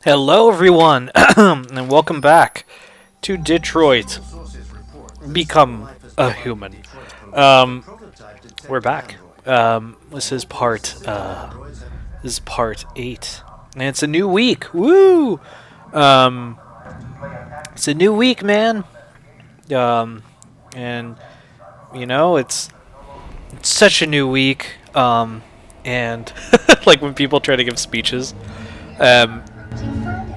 Hello, everyone, and welcome back to Detroit. Become a human. Um, we're back. This is part 8, and it's a new week. Woo! Um, it's a new week, man. Um, and it's such a new week. And like when people try to give speeches, um,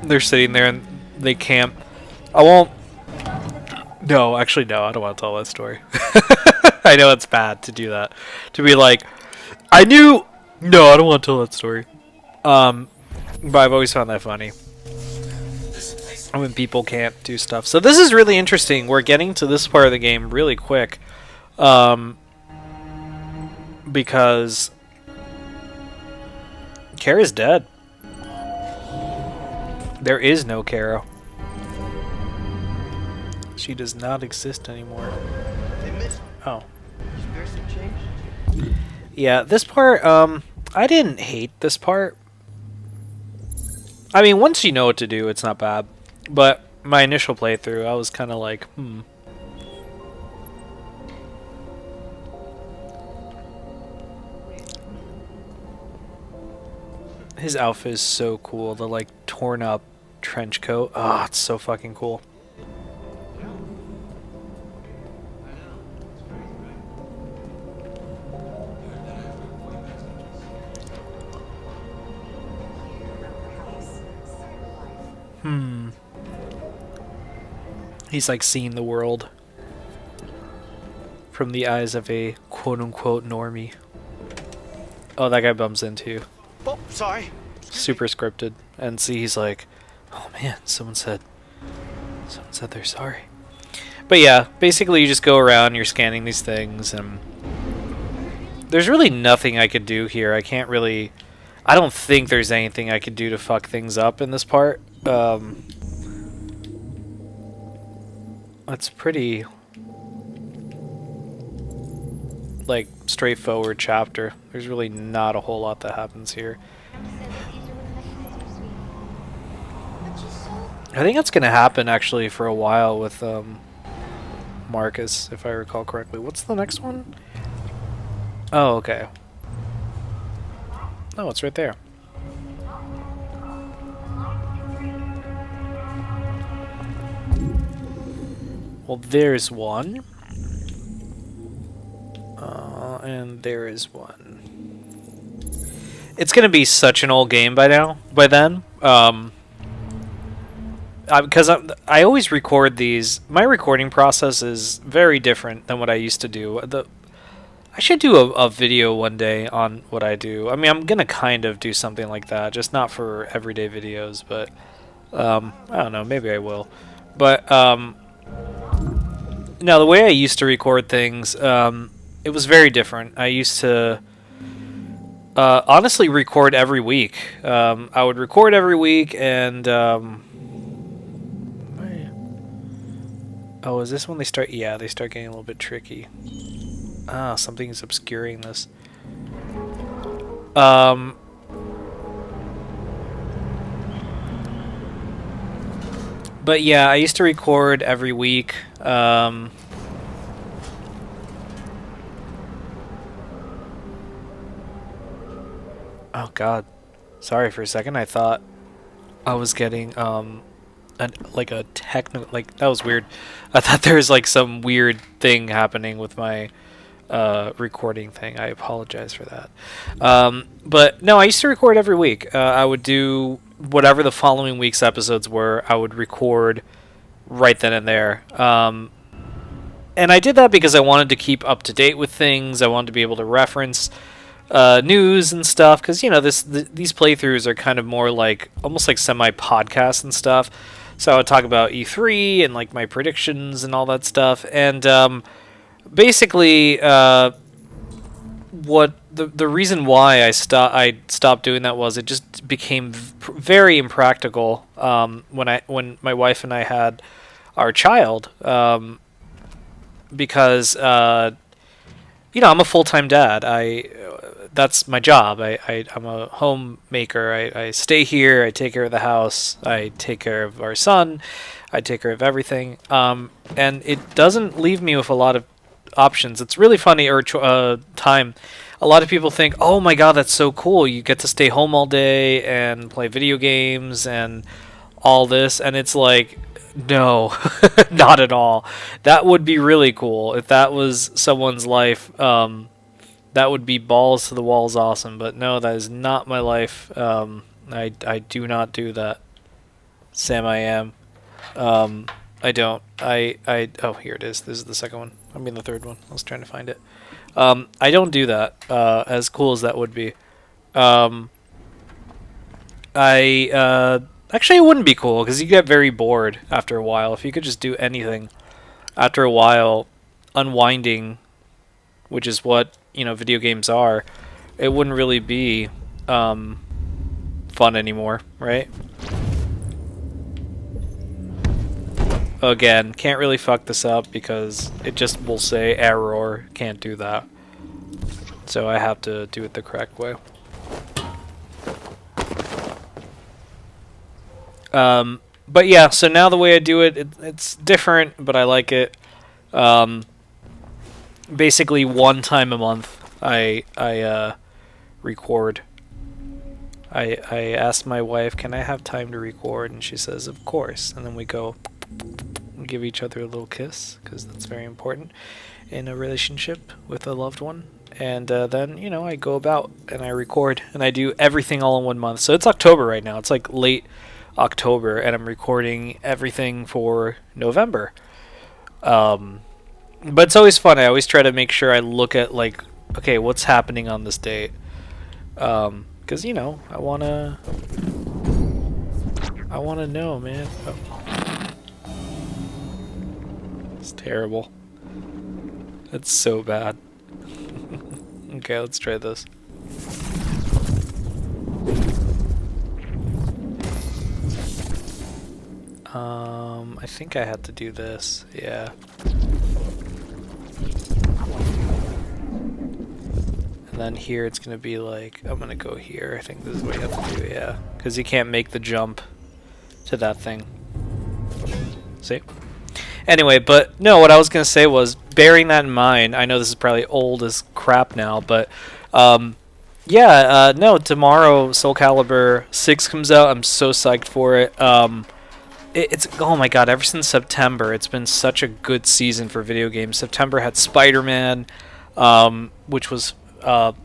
they're sitting there and they can't. I won't. No, actually, no. I don't want to tell that story. I know it's bad to do that. To be like, I knew. No, I don't want to tell that story. But I've always found that funny when people can't do stuff. So this is really interesting. We're getting to this part of the game really quick, because Kara's dead. There is no Kara. She does not exist anymore. Oh. Yeah, this part, I didn't hate this part. I mean, once you know what to do, it's not bad. But my initial playthrough, I was kind of like, His outfit is so cool. The, like, torn up trench coat. Oh, it's so fucking cool. He's like seeing the world from the eyes of a quote-unquote normie. Oh, that guy bumps into. Oh, sorry. Super scripted. And see, he's like, oh man, someone said they're sorry. But yeah, basically you just go around, you're scanning these things, and there's really nothing I could do here. I don't think there's anything I could do to fuck things up in this part. It's pretty, like, straightforward chapter. There's really not a whole lot that happens here. I think that's gonna happen actually for a while with Markus, if I recall correctly. What's the next one? Oh, okay. Oh, it's right there. Well, there's one. And there is one. It's gonna be such an old game by then. Because I always record these. My recording process is very different than what I used to do. I should do a video one day on what I do. I mean, I'm gonna kind of do something like that, just not for everyday videos, but I don't know, maybe I will. But no, the way I used to record things, it was very different. I used to honestly record every week. I would record every week, and oh, is this when they start? Yeah, they start getting a little bit tricky. Ah, something is obscuring this. But yeah, I used to record every week. Oh God, sorry for a second. I thought I was getting like a techno, like, that was weird. I thought there was like some weird thing happening with my recording thing. I apologize for that. But no, I used to record every week. I would do whatever the following week's episodes were. I would record right then and there. And I did that because I wanted to keep up to date with things. I wanted to be able to reference news and stuff, because these playthroughs are kind of more like almost like semi-podcasts and stuff. So I would talk about E3 and like my predictions and all that stuff. And basically, what the reason why I stopped doing that was it just became very impractical when my wife and I had our child, because I'm a full-time dad. that's my job. I'm a homemaker. I stay here. I take care of the house. I take care of our son. I take care of everything. And it doesn't leave me with a lot of options. It's really funny, or time. A lot of people think, oh my god, that's so cool. You get to stay home all day and play video games and all this. And it's like, no, not at all. That would be really cool if that was someone's life. That would be balls to the walls awesome. But no, that is not my life. I do not do that. Sam, I am. I don't. Oh, here it is. This is the second one. I mean the third one. I was trying to find it. I don't do that. As cool as that would be. Actually, it wouldn't be cool because you get very bored after a while. If you could just do anything, after a while, unwinding, which is what video games are, it wouldn't really be fun anymore, right? Again, can't really fuck this up because it just will say error, can't do that. So I have to do it the correct way. But yeah, so now the way I do it, it's different, but I like it. Basically, one time a month, I record. I asked my wife, can I have time to record? And she says, of course. And then we go and give each other a little kiss, because that's very important in a relationship with a loved one. And then, I go about and I record, and I do everything all in 1 month. So it's October right now. It's like late October, and I'm recording everything for November. But it's always fun. I always try to make sure I look at, like, okay, what's happening on this date? Because, I want to know, man. Oh. It's terrible. It's so bad. Okay, let's try this. I think I had to do this, yeah. And then here it's going to be like, I'm going to go here. I think this is what you have to do, yeah. Because you can't make the jump to that thing. See? Anyway, but no, what I was going to say was, bearing that in mind, I know this is probably old as crap now, but yeah, no, tomorrow Soul Calibur 6 comes out. I'm so psyched for it. It's, oh my god, ever since September, it's been such a good season for video games. September had Spider-Man, which was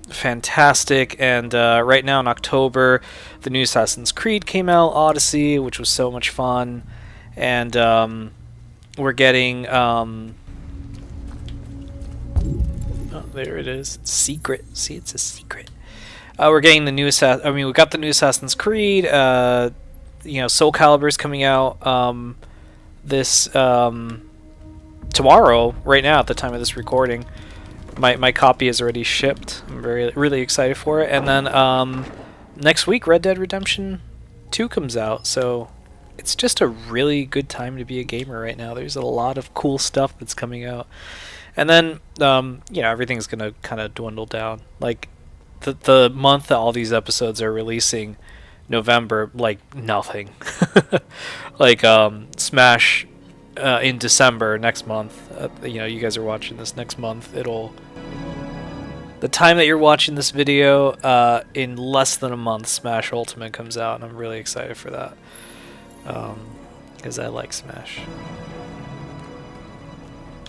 fantastic, and right now in October, the new Assassin's Creed came out, Odyssey, which was so much fun, and we're getting, oh, there it is, it's secret, see, it's a secret. We're getting the new we got the new Assassin's Creed, Soul Calibur's coming out this tomorrow, right now at the time of this recording. My copy is already shipped. I'm really excited for it. And then next week, Red Dead Redemption 2 comes out. So it's just a really good time to be a gamer right now. There's a lot of cool stuff that's coming out. And then, everything's going to kind of dwindle down. Like, the month that all these episodes are releasing, November, like, nothing. Like, Smash in December next month. You guys are watching this next month. The time that you're watching this video, in less than a month, Smash Ultimate comes out, and I'm really excited for that. Because I like Smash.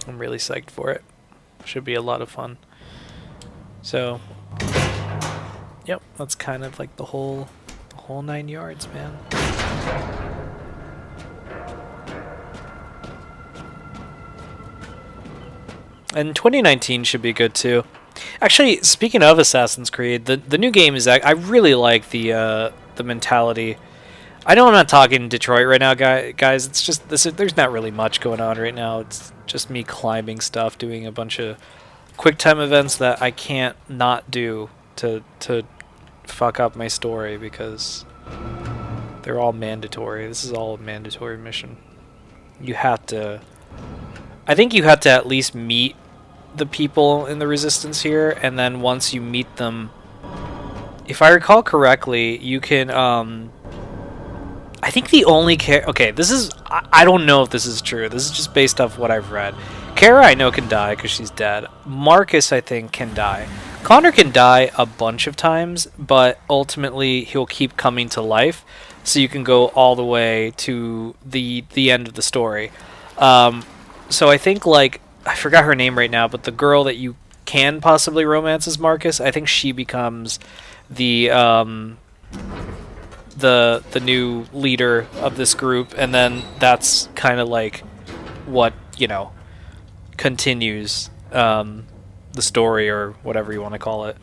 I'm really psyched for it. Should be a lot of fun. So, yep, that's kind of like the whole 9 yards, man. And 2019 should be good too. Actually, speaking of Assassin's Creed, the new game is, I really like the mentality. I know I'm not talking Detroit right now, guys. It's just there's not really much going on right now. It's just me climbing stuff, doing a bunch of quick time events that I can't not do to fuck up my story because they're all mandatory. This is all a mandatory mission. You have to... I think you have to at least meet the people in the Resistance here, and then once you meet them, if I recall correctly, you can I think the only okay, this is I don't know if this is true. This is just based off what I've read. Kara I know can die because she's dead. Markus I think can die. Connor can die a bunch of times, but ultimately he'll keep coming to life, so you can go all the way to the end of the story. So I think like I forgot her name right now, but the girl that you can possibly romance as Markus, I think she becomes the the new leader of this group, and then that's kind of like what continues the story or whatever you want to call it.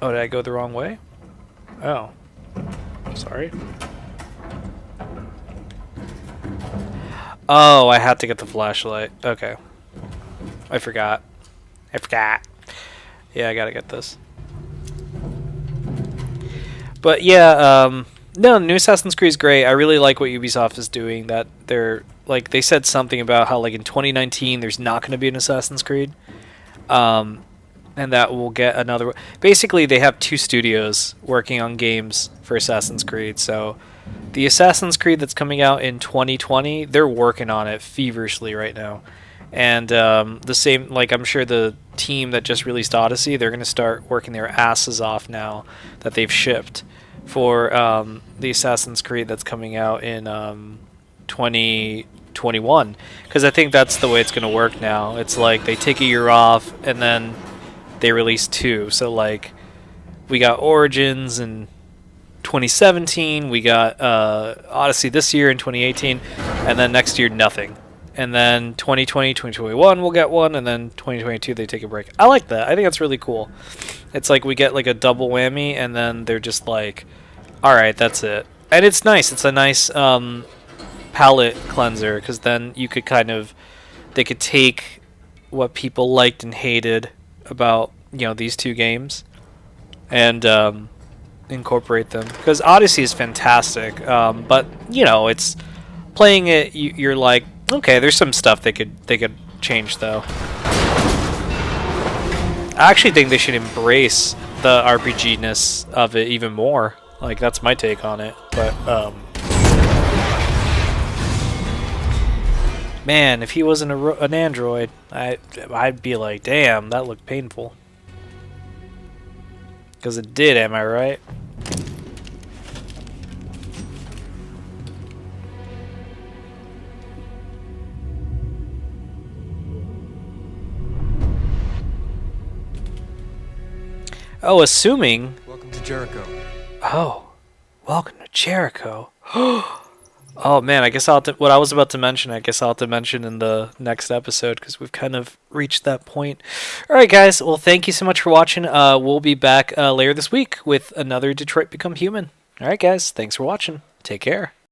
Oh, did I go the wrong way? Oh, sorry. Oh, I had to get the flashlight. Okay, I forgot. Yeah, I gotta get this. But yeah, no, new Assassin's Creed is great. I really like what Ubisoft is doing. That they're like they said something about how like in 2019 there's not going to be an Assassin's Creed, and that we'll get another. Basically, they have two studios working on games for Assassin's Creed. So the Assassin's Creed that's coming out in 2020, they're working on it feverishly right now. And the same, like I'm sure the team that just released Odyssey, they're going to start working their asses off now that they've shipped for the Assassin's Creed that's coming out in 2021. Because I think that's the way it's going to work now. It's like they take a year off and then they release two. So like we got Origins in 2017, we got Odyssey this year in 2018, and then next year nothing. And then 2020, 2021 we'll get one, and then 2022 they take a break. I like that. I think that's really cool. It's like we get like a double whammy, and then they're just like, all right, that's it. And it's nice. It's a nice palate cleanser, because then you could they could take what people liked and hated about these two games, and incorporate them. Because Odyssey is fantastic, but it's playing it. You're like, okay, there's some stuff they could change though. I actually think they should embrace the RPG-ness of it even more. Like that's my take on it. But man, if he wasn't an android, I'd be like, damn, that looked painful. Because it did, am I right? Oh, assuming. Welcome to Jericho. Oh, welcome to Jericho. Oh man, I guess what I was about to mention, I guess I'll have to mention in the next episode, because we've kind of reached that point. All right, guys. Well, thank you so much for watching. We'll be back later this week with another Detroit Become Human. All right, guys. Thanks for watching. Take care.